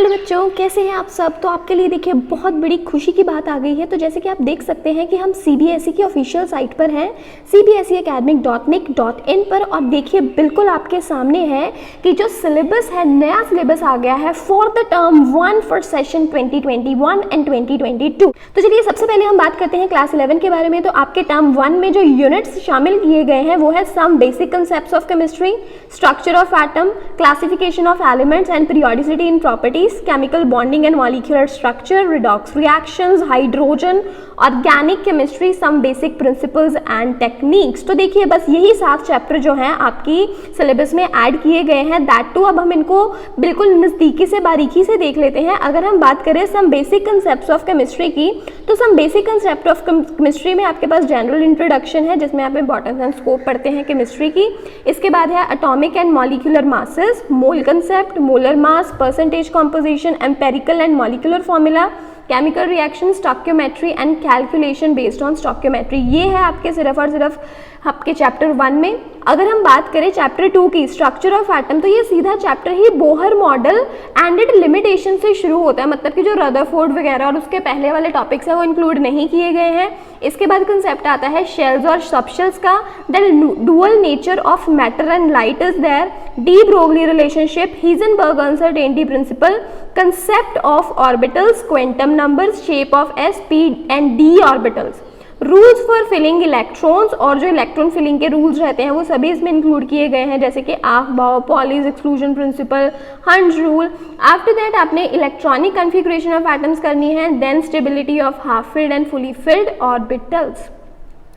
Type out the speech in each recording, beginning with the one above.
Hello बच्चों, कैसे हैं आप सब। तो आपके लिए देखिए बहुत बड़ी खुशी की बात आ गई है। तो जैसे कि आप देख सकते हैं कि हम सीबीएसई की ऑफिशियल साइट पर हैं cbseacademic.nic.in पर, और देखिए बिल्कुल आपके सामने है कि जो सिलेबस है, नया सिलेबस आ गया है for the term 1 for session 2021 and 2022। तो चलिए सबसे पहले हम बात करते हैं क्लास 11 के बारे में। तो आपके टर्म 1 में जो यूनिट्स शामिल किए गए हैं वो है some basic concepts of chemistry, structure of atom, classification of elements and periodicity in properties, chemical bonding and molecular structure, redox reactions, hydrogen, organic chemistry, some basic principles and techniques। तो देखिए बस यही 7 चैप्टर जो हैं आपकी syllabus में add किए गए हैं। दैट टू अब हम इनको बिल्कुल नज़दीकी से बारीकी से देख लेते हैं। अगर हम बात करें some basic concepts of chemistry की, तो some basic concept of chemistry में आपके पास जनरल इंट्रोडक्शन है जिसमें आप इंपॉर्टेंस एंड स्कोप पढ़ते हैं केमिस्ट्री की। इसके बाद है atomic and molecular masses, mole concept, molar mass, percentage composition, empirical and molecular formula, chemical reaction, stoichiometry and calculation based on stoichiometry. ये है आपके सिर्फ और सिर्फ आपके चैप्टर 1 में। अगर हम बात करें चैप्टर 2 की, स्ट्रक्चर ऑफ एटम, तो ये सीधा chapter he Bohr model and it limitation से शुरू होता है। मतलब कि जो रदरफोर्ड वगैरह और उसके पहले वाले टॉपिक्स हैं वो इंक्लूड नहीं किए गए हैं। इसके बाद कंसेप्ट आता है शेल्स और सबशेल्स का, then dual nature of matter and light is there, de Broglie relationship, Heisenberg uncertainty principle, concept of orbitals, quantum numbers, shape of S, P and D orbitals, rules for filling electrons, और जो electron filling के rules रहते हैं वो सभी इसमें include किए गए हैं, जैसे कि Aufbau, Pauli's exclusion principle, Hund's rule. After that आपने इलेक्ट्रॉनिक कॉन्फ़िगरेशन ऑफ एटम्स करनी है, then stability of half filled and fully filled orbitals.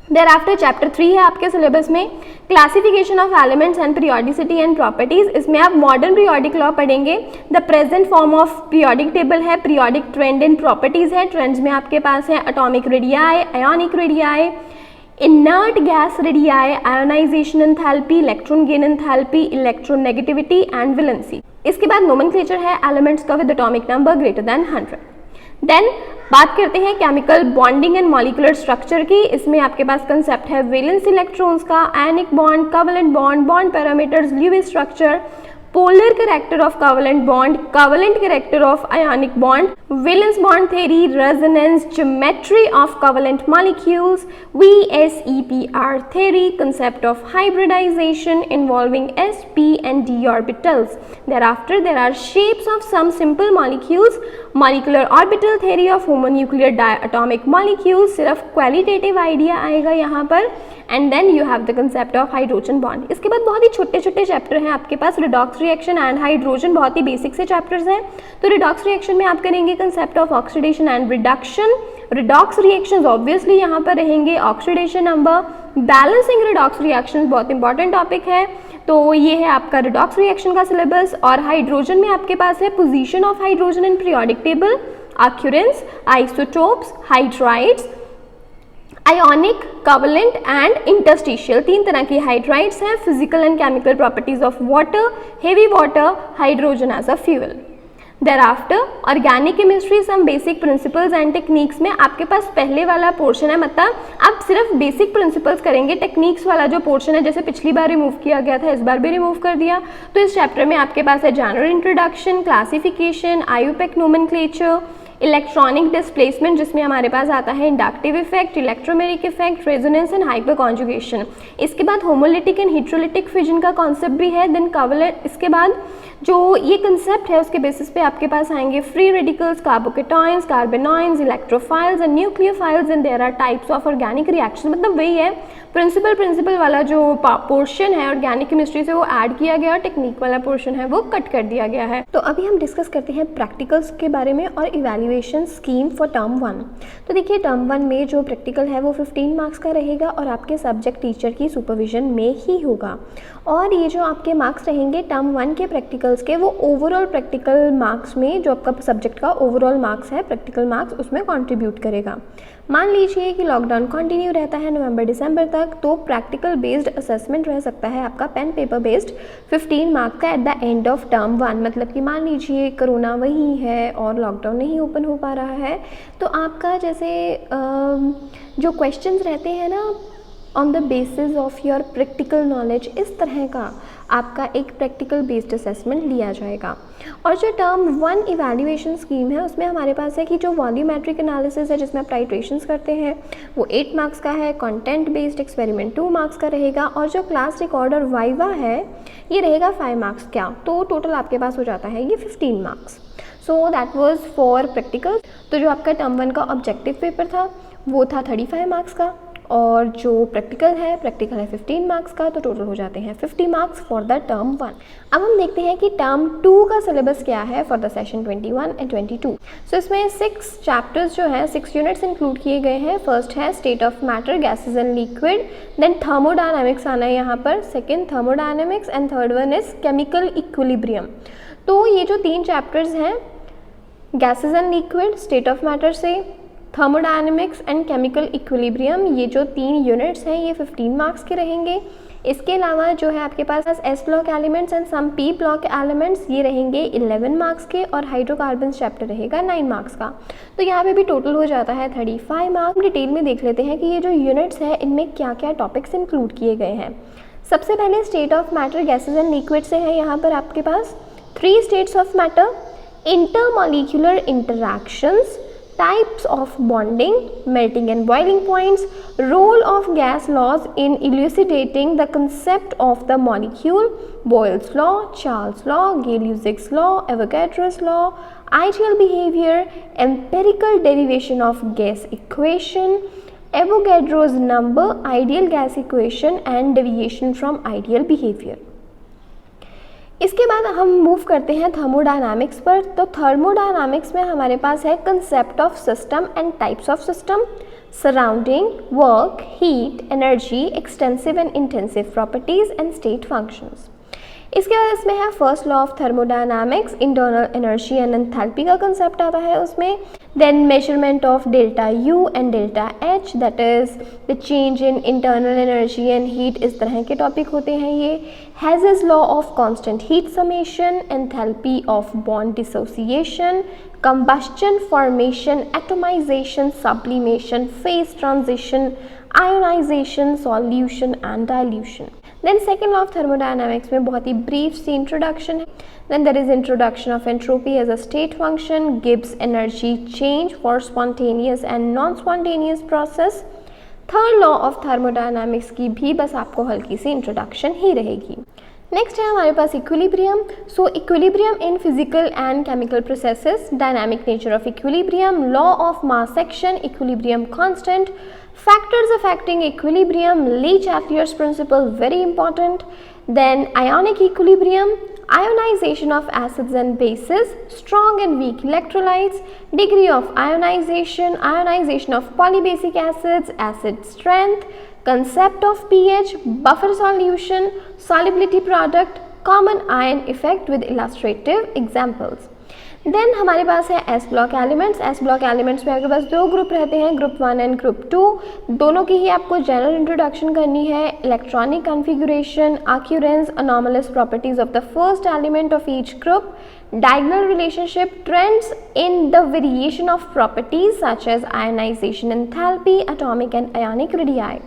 Thereafter chapter 3 है आपके सिलेबस में classification of elements and periodicity and properties. इसमें आप modern periodic law पढ़ेंगे, the present form of periodic table है, periodic trend in properties है। Trends में आपके पास है atomic radii, ionic radii, inert gas radii, ionization enthalpy, electron gain enthalpy, electron negativity and valency. इसके बाद नोमेनक्लेचर है एलिमेंट्स का with atomic number greater than 100। Then बात करते हैं chemical bonding and molecular structure की। इसमें आपके पास कंसेप्ट है वैलेंस इलेक्ट्रॉन्स का, ionic bond, covalent bond, bond parameters, Lewis structure, polar character of covalent bond, covalent character of ionic bond, valence bond theory, resonance, geometry of covalent molecules, VSEPR theory, concept of hybridization involving s, p and d orbitals. Thereafter there are shapes of some simple molecules, molecular orbital theory of homonuclear diatomic molecules, सिर्फ qualitative idea आएगा यहाँ पर, and then you have the concept of hydrogen bond. इसके बाद बहुत ही छोटे छोटे चैप्टर हैं आपके पास, रिडॉक्स रिएक्शन एंड हाइड्रोजन, बहुत ही बेसिक से चैप्टर्स हैं। तो रिडॉक्स रिएक्शन में आप करेंगे concept of oxidation and reduction, redox reactions obviously यहाँ पर रहेंगे, oxidation number, balancing redox reactions बहुत इंपॉर्टेंट टॉपिक है। तो ये है आपका रिडॉक्स रिएक्शन का सिलेबस। और हाइड्रोजन में आपके पास है position of hydrogen in periodic table, occurrence, isotopes, hydrides, ionic, covalent and interstitial. 3 तरह की हाइड्राइड्स हैं, physical and chemical properties of water, heavy water, hydrogen as a fuel. Thereafter organic chemistry, some basic principles and techniques में आपके पास पहले वाला portion है, मतलब आप सिर्फ बेसिक प्रिंसिपल्स करेंगे, टेक्निक्स वाला जो पोर्शन है जैसे पिछली बार रिमूव किया गया था इस बार भी रिमूव कर दिया। तो इस चैप्टर में आपके पास है general introduction, classification, IUPAC nomenclature, electronic displacement जिसमें हमारे पास आता है inductive effect, electromeric effect, resonance and hyper conjugation. इसके बाद होमोलिटिक एंड हिट्रोलिटिक फिजन का कॉन्सेप्ट भी है। देन कोवेलेंट, इसके बाद जो ये कंसेप्ट है उसके बेसिस पे आपके पास आएंगे free radicals, carbocations, carbanions, electrophiles and nucleophiles and there are types of organic reaction. मतलब वही है, प्रिंसिपल वाला जो पोर्शन है ऑर्गेनिक केमिस्ट्री से वो ऐड किया गया और टेक्निक वाला पोर्शन है वो कट कर दिया गया है। तो अभी हम डिस्कस करते हैं प्रैक्टिकल्स के बारे में और इवैल्यूएशन स्कीम फॉर टर्म 1। तो देखिए टर्म 1 में जो प्रैक्टिकल है वो 15 मार्क्स का रहेगा और आपके सब्जेक्ट टीचर की सुपरविजन में ही होगा। और ये जो आपके मार्क्स रहेंगे टर्म 1 के प्रैक्टिकल्स के, वो ओवरऑल प्रैक्टिकल मार्क्स में जो आपका सब्जेक्ट का ओवरऑल मार्क्स है, प्रैक्टिकल मार्क्स, उसमें कंट्रीब्यूट करेगा। मान लीजिए कि लॉकडाउन कंटिन्यू रहता है नवंबर दिसंबर तक, तो प्रैक्टिकल बेस्ड असेसमेंट रह सकता है आपका पेन पेपर बेस्ड 15 मार्क्स का at the end of term 1। मतलब कि मान लीजिए कोरोना वही है और लॉकडाउन नहीं ओपन हो पा रहा है, तो आपका जैसे जो क्वेश्चंस रहते हैं ना on the basis of your practical knowledge, इस तरह का आपका एक प्रैक्टिकल बेस्ड असेसमेंट लिया जाएगा। और जो टर्म 1 इवैल्यूएशन स्कीम है उसमें हमारे पास है कि जो वॉल्यूमेट्रिक एनालिसिस है जिसमें आप टाइट्रेशंस करते हैं वो 8 मार्क्स का है, कंटेंट बेस्ड एक्सपेरिमेंट 2 मार्क्स का रहेगा, और जो क्लास रिकॉर्डर वाइवा है ये रहेगा 5 मार्क्स का। तो टोटल आपके पास हो जाता है ये 15 marks. So that was for practical. तो जो आपका टर्म 1 का ऑब्जेक्टिव पेपर था वो था 35 मार्क्स का, और जो प्रैक्टिकल है 15 मार्क्स का, तो टोटल हो जाते हैं 50 मार्क्स फॉर द टर्म 1। अब हम देखते हैं कि टर्म 2 का सिलेबस क्या है फॉर द सेशन 21 एंड 22। सो इसमें 6 चैप्टर्स जो हैं 6 यूनिट्स इंक्लूड किए गए हैं। फर्स्ट है state of matter, gases and liquid, then thermodynamics आना है यहाँ पर, second thermodynamics, and third one is chemical equilibrium. तो ये जो 3 चैप्टर्स हैं gases and liquid, state of matter से थर्मोडायनेमिक्स एंड केमिकल इक्विलिब्रियम, ये जो 3 यूनिट्स हैं ये 15 मार्क्स के रहेंगे। इसके अलावा जो है आपके पास S block elements and some P block elements, ये रहेंगे 11 मार्क्स के, और हाइड्रोकार्बन्स चैप्टर रहेगा 9 मार्क्स का। तो यहाँ पे भी टोटल हो जाता है 35 मार्क्स। डिटेल में देख लेते हैं कि ये जो यूनिट्स है इनमें क्या क्या टॉपिक्स इंक्लूड किए गए हैं। सबसे पहले state of matter, gases and liquid से है यहाँ पर आपके पास 3 states of matter, intermolecular interactions, types of bonding, melting and boiling points, role of gas laws in elucidating the concept of the molecule, Boyle's law, Charles' law, Gay-Lussac's law, Avogadro's law, ideal behavior, empirical derivation of gas equation, Avogadro's number, ideal gas equation and deviation from ideal behavior। इसके बाद हम move करते हैं thermodynamics पर। तो thermodynamics में हमारे पास है concept of system and types of system, surrounding, work, heat, energy, extensive and intensive properties and state functions. इसके बाद इसमें है first law of thermodynamics, internal energy and enthalpy का कंसेप्ट आता है उसमें। Then measurement of delta U and delta H, that is the change in internal energy and heat, इस तरह के टॉपिक होते हैं ये। Hess's law of constant heat summation, enthalpy of bond dissociation, combustion, formation, atomization, sublimation, phase transition, ionization, solution and dilution. Then second law of thermodynamics में बहुत ही brief सी introduction है. Then there is introduction of entropy as a state function, Gibbs energy change for spontaneous and non-spontaneous process. Third law of thermodynamics की भी बस आपको हल्की सी introduction ही रहेगी. Next है हमारे पास equilibrium. So equilibrium in physical and chemical processes, dynamic nature of equilibrium, law of mass action, equilibrium constant, factors affecting equilibrium, Le-Chatelier's principle, very important. Then ionic equilibrium, ionization of acids and bases, strong and weak electrolytes, degree of ionization, ionization of polybasic acids, acid strength, concept of pH, buffer solution, solubility product, common ion effect with illustrative examples. Then हमारे पास है S block elements. S block elements में आपके पास दो group रहते हैं, group 1 and group 2. दोनों की ही आपको जनरल इंट्रोडक्शन करनी है. Electronic configuration, occurrence, anomalous properties of the first element of each group, diagonal relationship, trends in the variation of properties such as ionization enthalpy, atomic and ionic radii,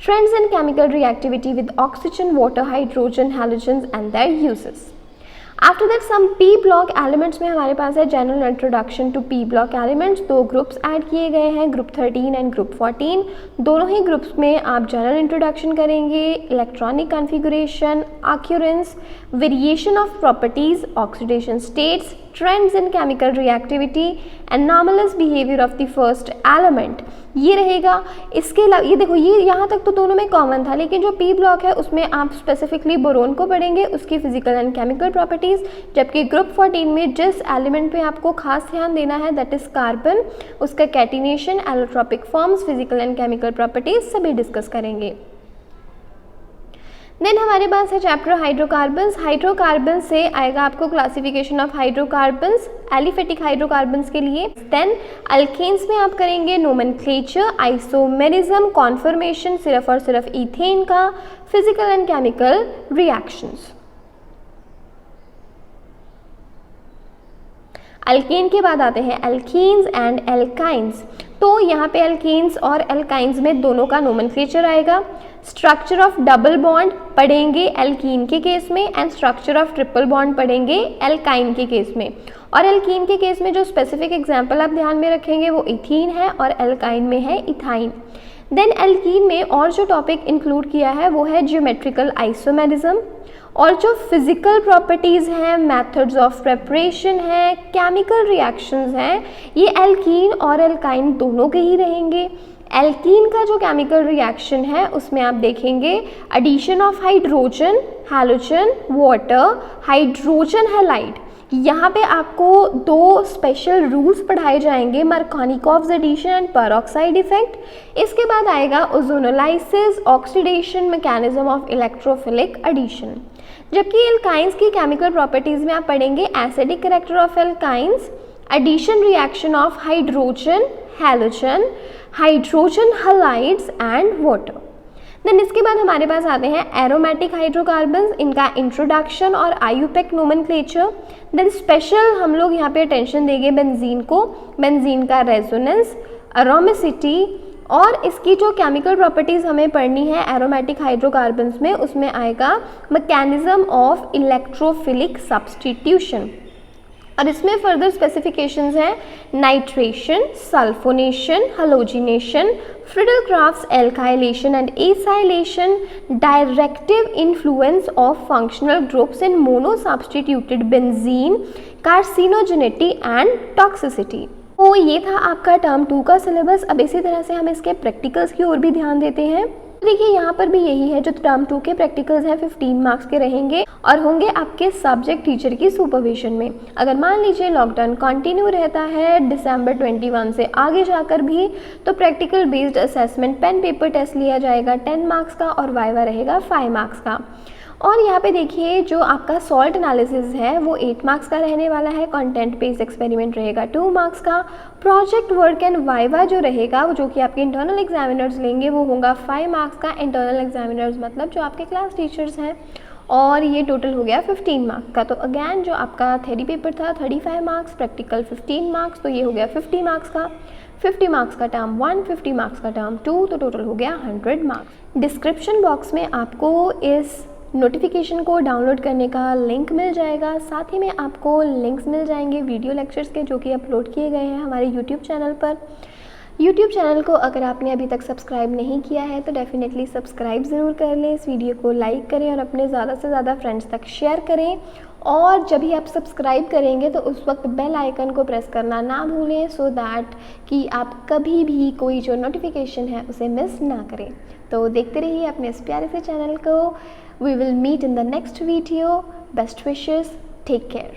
trends in chemical reactivity with oxygen, water, hydrogen, halogens and their uses. After that some P block elements में हमारे पास है general introduction to P block elements. दो groups add किए गए हैं, group 13 and group 14. दोनों ही groups में आप जनरल इंट्रोडक्शन करेंगे. Electronic configuration, occurrence, variation of properties, oxidation states, trends in chemical reactivity, anomalous behaviour of the first element, ये रहेगा. इसके अलावा ये देखो, ये यहाँ तक तो दोनों में कॉमन था, लेकिन जो पी ब्लॉक है उसमें आप स्पेसिफिकली बोरोन को पढ़ेंगे, उसकी फिजिकल एंड केमिकल प्रॉपर्टीज़. जबकि ग्रुप 14 में जिस एलिमेंट पे आपको खास ध्यान देना है दैट इज़ कार्बन, उसका catenation, allotropic forms, physical and chemical properties सभी डिस्कस करेंगे. देन हमारे पास है चैप्टर हाइड्रोकार्बन्स. हाइड्रोकार्बन्स से आएगा आपको classification of hydrocarbons, aliphatic hydrocarbons के लिए. देन अल्केन्स में आप करेंगे नोमेनक्लेचर, आइसोमेरिज्म, कॉन्फर्मेशन, सिर्फ और सिर्फ इथेन का, physical and chemical reactions. Alkane के बाद आते हैं एल्कीन्स एंड एल्काइंस। तो यहाँ पे एल्केन्स और एल्काइंस में दोनों का नोमेनक्लेचर आएगा। स्ट्रक्चर ऑफ डबल बॉन्ड पढ़ेंगे एल्कीन के केस में and structure of triple bond पढ़ेंगे एल्काइन के केस में। और एल्कीन के केस में जो स्पेसिफिक एग्जाम्पल आप ध्यान में रखेंगे वो इथीन है और एल्काइन में है इथाइन। देन एल्कीन में और जो टॉपिक इंक्लूड किया है वो है ज्योमेट्रिकल आइसोमेरिज्म, और जो फिजिकल प्रॉपर्टीज़ हैं, मेथड्स ऑफ प्रेपरेशन है, केमिकल रिएक्शंस हैं, ये एल्कीन और एल्काइन दोनों के ही रहेंगे। एल्कीन का जो केमिकल रिएक्शन है उसमें आप देखेंगे addition of hydrogen, halogen, water, hydrogen halide. यहाँ पे आपको दो स्पेशल रूल्स पढ़ाए जाएंगे, Markovnikov's addition and peroxide effect. इसके बाद आएगा ozonolysis, oxidation mechanism of electrophilic addition. जबकि एल्काइंस की केमिकल प्रॉपर्टीज़ में आप पढ़ेंगे acidic character of alkynes, addition reaction of hydrogen, halogen, hydrogen halides and water. Then इसके बाद हमारे पास आते हैं एरोमेटिक हाइड्रोकार्बन्स, इनका इंट्रोडक्शन और आईयूपैक नोमेनक्लेचर। देन स्पेशल हम लोग यहाँ पे अटेंशन देंगे बेंजीन को, बेंजीन का रेजोनेंस, अरोमेसिटी, और इसकी जो केमिकल प्रॉपर्टीज़ हमें पढ़नी है एरोमेटिक हाइड्रोकार्बन्स में, उसमें आएगा मैकेनिज्म ऑफ इलेक्ट्रोफिलिक सब्स्टिट्यूशन। और इसमें फर्दर स्पेसिफिकेशंस हैं nitration, sulphonation, halogenation, Friedel Crafts alkylation and acylation, directive influence of functional groups in monosubstituted benzene, carcinogenicity and toxicity. तो ये था आपका टर्म 2 का सिलेबस। अब इसी तरह से हम इसके प्रैक्टिकल्स की ओर भी ध्यान देते हैं। देखिए यहाँ पर भी यही है, जो टर्म 2 के प्रैक्टिकल्स हैं 15 मार्क्स के रहेंगे और होंगे आपके सब्जेक्ट टीचर की सुपरविजन में। अगर मान लीजिए लॉकडाउन कंटिन्यू रहता है दिसंबर 21 से आगे जाकर भी, तो practical based assessment pen paper test लिया जाएगा 10 मार्क्स का और वाइवा रहेगा 5 मार्क्स का। और यहाँ पे देखिए जो आपका सॉल्ट एनालिसिस है वो 8 मार्क्स का रहने वाला है, कंटेंट बेस्ड एक्सपेरिमेंट रहेगा 2 मार्क्स का, प्रोजेक्ट वर्क एंड वाइवा जो रहेगा जो कि आपके इंटरनल एग्जामिनर्स लेंगे वो होगा 5 मार्क्स का। इंटरनल एग्जामिनर्स मतलब जो आपके क्लास टीचर्स हैं, और ये टोटल हो गया 15 मार्क्स का। तो अगैन जो आपका थ्योरी पेपर था 35 मार्क्स, प्रैक्टिकल 15 मार्क्स, तो ये हो गया 50 मार्क्स का। 50 मार्क्स का टर्म 1, 50 मार्क्स का टर्म 2, तो टोटल हो गया 100 मार्क्स। डिस्क्रिप्शन बॉक्स में आपको इस नोटिफिकेशन को डाउनलोड करने का लिंक मिल जाएगा, साथ ही में आपको लिंक्स मिल जाएंगे वीडियो लेक्चर्स के जो कि अपलोड किए गए हैं हमारे यूट्यूब चैनल पर। यूट्यूब चैनल को अगर आपने अभी तक सब्सक्राइब नहीं किया है तो डेफिनेटली सब्सक्राइब ज़रूर कर लें, इस वीडियो को लाइक करें और अपने ज़्यादा से ज़्यादा फ्रेंड्स तक शेयर करें। और जब भी आप सब्सक्राइब करेंगे तो उस वक्त बेल आइकन को प्रेस करना ना भूलें, सो दैट कि आप कभी भी कोई जो नोटिफिकेशन है उसे मिस ना करें। तो देखते रहिए अपने इस प्यारे से चैनल को। We will meet in the next video. Best wishes. Take care.